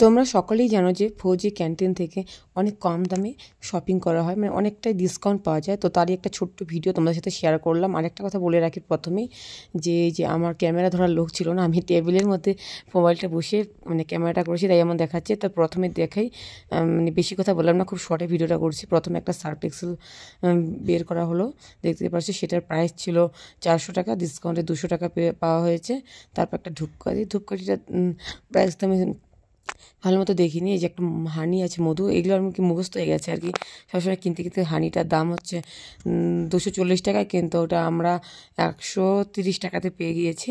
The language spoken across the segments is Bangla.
তোমরা সকলেই জানো যে ফৌজি ক্যান্টিন থেকে অনেক কম দামে শপিং করা হয়, মানে অনেকটাই ডিসকাউন্ট পাওয়া যায়। তো তারই একটা ছোট্ট ভিডিও তোমাদের সাথে শেয়ার করলাম। আরেকটা কথা বলে রাখি প্রথমেই, যে আমার ক্যামেরা ধরার লোক ছিল না, আমি টেবিলের মধ্যে মোবাইলটা বসে মানে ক্যামেরাটা করেছি, তাই এমন দেখাচ্ছে। তো প্রথমে দেখাই, মানে বেশি কথা বললাম না, খুব শর্টে ভিডিওটা করছি। প্রথমে একটা সার্ফ এক্সেল বের করা হলো, দেখতে পাচ্ছি সেটার প্রাইস ছিল 400 টাকা, ডিসকাউন্টে 200 টাকা পাওয়া হয়েছে। তারপর একটা ধূপকাঠিটার প্রাইস তো আমি ভালো মতো দেখিনি। এই যে একটা হানি আছে, মধু, এগুলো আর কি মুখস্থ হয়ে গেছে আর কি। সবসময় কিনতে কিনতে হানিটার দাম হচ্ছে 240 টাকা, কিন্তু ওটা আমরা 130 টাকাতে পেয়ে গিয়েছি।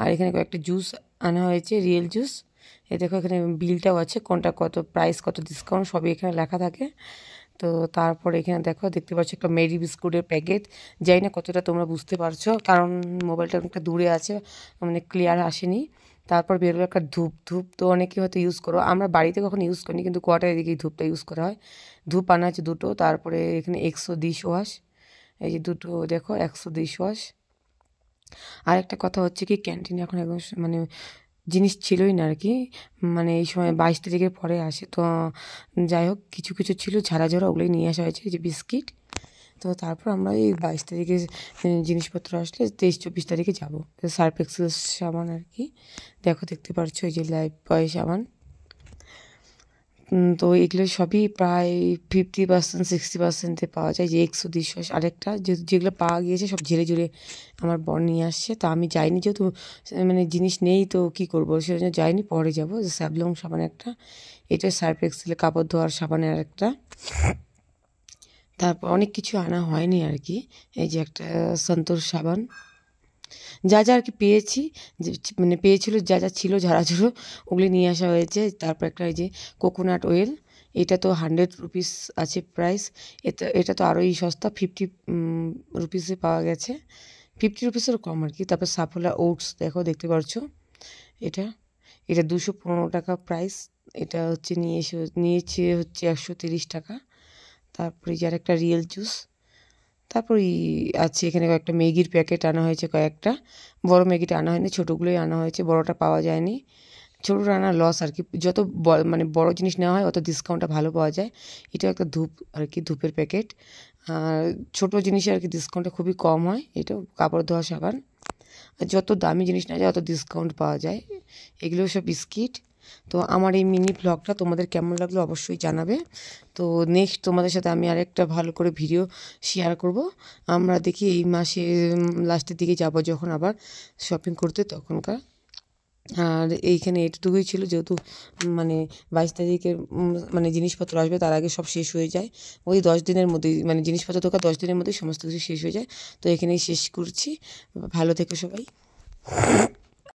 আর এখানে কয়েকটা জুস আনা হয়েছে, রিয়েল জুস। এ দেখো এখানে বিলটাও আছে, কোনটা কত প্রাইস, কত ডিসকাউন্ট সবই এখানে লেখা থাকে। তো তারপর এখানে দেখতে পাচ্ছ একটা মেরি বিস্কুটের প্যাকেট। যাই না কতটা তোমরা বুঝতে পারছো, কারণ মোবাইলটা অনেকটা দূরে আছে, মানে ক্লিয়ার আসেনি। তারপর বেরোলো একটা ধূপ তো অনেকে হয়তো ইউজ করো, আমরা বাড়িতে কখনো ইউজ করিনি, কিন্তু কোয়ার্টারের দিকে এই ধূপটা ইউজ করা হয়। ধূপ আনা আছে দুটো। তারপরে এখানে 100 ডিশওয়াশ, এই যে দুটো দেখো 100 ডিশওয়াশ। আর একটা কথা হচ্ছে কি, ক্যান্টিনে এখন একদম মানে জিনিস ছিলই না আর কি, মানে এই সময় 22 তারিখের পরে আসে। তো যাই হোক, কিছু কিছু ছিল ঝাড়া ওগুলোই নিয়ে আসা হয়েছে, এই যে বিস্কিট। তো তারপর আমরা এই 22 তারিখে জিনিসপত্র আসলে 23-24 তারিখে যাবো। সার্ফ এক্সেল সাবান আর কি, দেখতে পাচ্ছ এই যে লাইফ বয় সাবান। তো এগুলো সবই প্রায় 50% 60%-এ পাওয়া যায়। যে 100 ডিশওয়াশ আরেকটা, যেগুলো পাওয়া গিয়েছে সব ঝেড়ে ঝুড়ে আমার বর নিয়ে আসছে। তো আমি যাইনি, যেহেতু মানে জিনিস নেই তো কী করবো, সেজন্য যাইনি, পরে যাবো। স্যাভলন সাবান একটা, এটা সার্ফ এক্সেলে কাপড় ধোয়ার সাবানের আরেকটা। তারপর অনেক কিছু আনা হয়নি আর কি। এই যে একটা সন্তোষ সাবান, যা আর কি পেয়েছি, যে মানে পেয়েছিল যা ছিল ঝাড়াঝুড়ো, ওগুলি নিয়ে আসা হয়েছে। তারপর একটা এই যে কোকোনাট অয়েল, এটা তো 100 রুপিস আছে প্রাইস। এটা তো আরোই সস্তা, 50 রুপিসে পাওয়া গেছে, 50 রুপিসেরও কম আর কি। তারপর সাফোলা ওটস দেখতে পাচ্ছ, এটা 215 টাকা প্রাইস। এটা হচ্ছে নিয়েছে হচ্ছে 130 টাকা। তারপরে যার একটা রিয়েল জুস। তারপর আছে এখানে কয়েকটা ম্যাগির প্যাকেট আনা হয়েছে, কয়েকটা। বড় ম্যাগিটা আনা হয়নি, ছোটোগুলোই আনা হয়েছে, বড়টা পাওয়া যায়নি। ছোটোটা আনা লস আর কি, যত মানে বড় জিনিস নেওয়া হয় অত ডিসকাউন্টটা ভালো পাওয়া যায়। এটাও একটা ধূপ আর কি, ধূপের প্যাকেট। আর ছোটো জিনিসে আর কি ডিসকাউন্টটা খুবই কম হয়। এটাও কাপড় ধোয়া সাবান। আর যত দামি জিনিস নেওয়া যায় অত ডিসকাউন্ট পাওয়া যায়। এগুলো সব বিস্কিট। তো আমার এই মিনি ব্লগটা তোমাদের কেমন লাগলো অবশ্যই জানাবে। তো নেক্সট তোমাদের সাথে আমি আরেকটা ভালো করে ভিডিও শেয়ার করব। আমরা দেখি এই মাসে লাস্টের দিকে যাব যখন আবার শপিং করতে, তখনকার। আর এইখানে এটুকুই ছিল, যেহেতু মানে 22 তারিখের মানে জিনিসপত্র আসবে, তার আগে সব শেষ হয়ে যায়। ওই 10 দিনের মধ্যেই, মানে জিনিসপত্র ঢোকা 10 দিনের মধ্যেই সমস্ত কিছু শেষ হয়ে যায়। তো এখানেই শেষ করছি। ভালো থেকো সবাই।